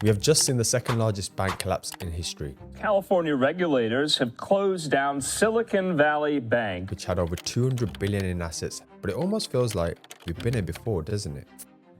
We have just seen the second largest bank collapse in history, California regulators have closed down Silicon Valley Bank, which had over 200 billion in assets, but it almost feels like we've been here before, doesn't it?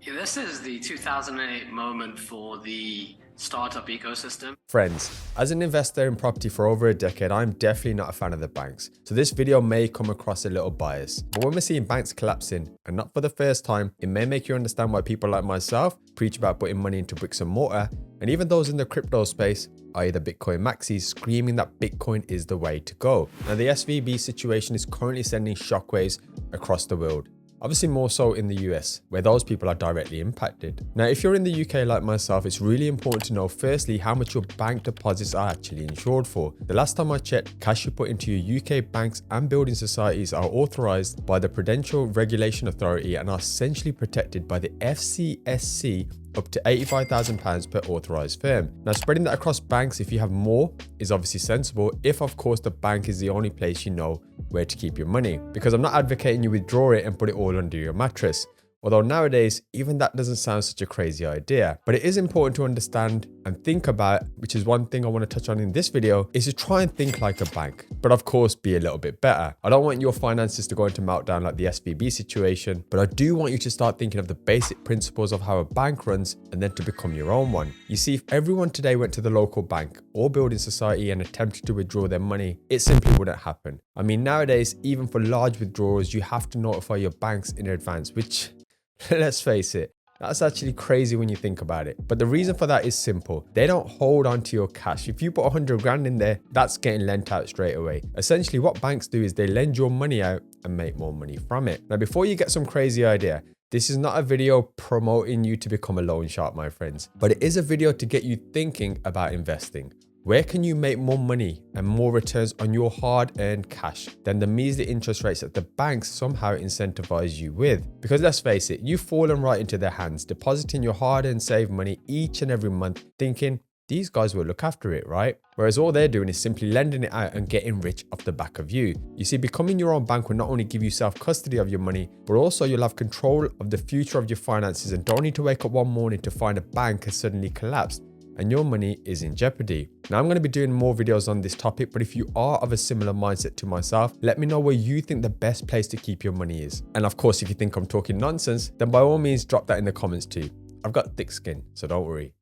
Yeah, this is the 2008 moment for the startup ecosystem. Friends, as an investor in property for over a decade, I'm definitely not a fan of the banks. So this video may come across a little biased. But when we're seeing banks collapsing, and not for the first time, it may make you understand why people like myself preach about putting money into bricks and mortar, and even those in the crypto space, i.e. the Bitcoin maxis, screaming that Bitcoin is the way to go. Now the SVB situation is currently sending shockwaves across the world. Obviously more so in the US, where those people are directly impacted. Now, if you're in the UK like myself, it's really important to know firstly how much your bank deposits are actually insured for. The last time I checked, cash you put into your UK banks and building societies are authorized by the Prudential Regulation Authority and are essentially protected by the FCSC up to £85,000 per authorized firm. Now, spreading that across banks if you have more is obviously sensible if of course the bank is the only place you know where to keep your money, because I'm not advocating you withdraw it and put it all under your mattress. Although nowadays, even that doesn't sound such a crazy idea. But it is important to understand and think about, which is one thing I want to touch on in this video, is to try and think like a bank. But of course, be a little bit better. I don't want your finances to go into meltdown like the SVB situation, but I do want you to start thinking of the basic principles of how a bank runs and then to become your own one. You see, if everyone today went to the local bank or building society and attempted to withdraw their money, it simply wouldn't happen. I mean, nowadays, even for large withdrawals, you have to notify your banks in advance, which let's face it, that's actually crazy when you think about it. But the reason for that is simple. They don't hold on to your cash. If you put 100 grand in there, that's getting lent out straight away. Essentially, what banks do is they lend your money out and make more money from it. Now, before you get some crazy idea, this is not a video promoting you to become a loan shark, my friends, but it is a video to get you thinking about investing. Where can you make more money and more returns on your hard-earned cash than the measly interest rates that the banks somehow incentivize you with? Because let's face it, you've fallen right into their hands, depositing your hard-earned saved money each and every month, thinking these guys will look after it, right? Whereas all they're doing is simply lending it out and getting rich off the back of you. You see, becoming your own bank will not only give you self-custody of your money, but also you'll have control of the future of your finances and don't need to wake up one morning to find a bank has suddenly collapsed and your money is in jeopardy. Now, I'm going to be doing more videos on this topic, but if you are of a similar mindset to myself, let me know where you think the best place to keep your money is. And of course, if you think I'm talking nonsense, then by all means, drop that in the comments too. I've got thick skin, so don't worry.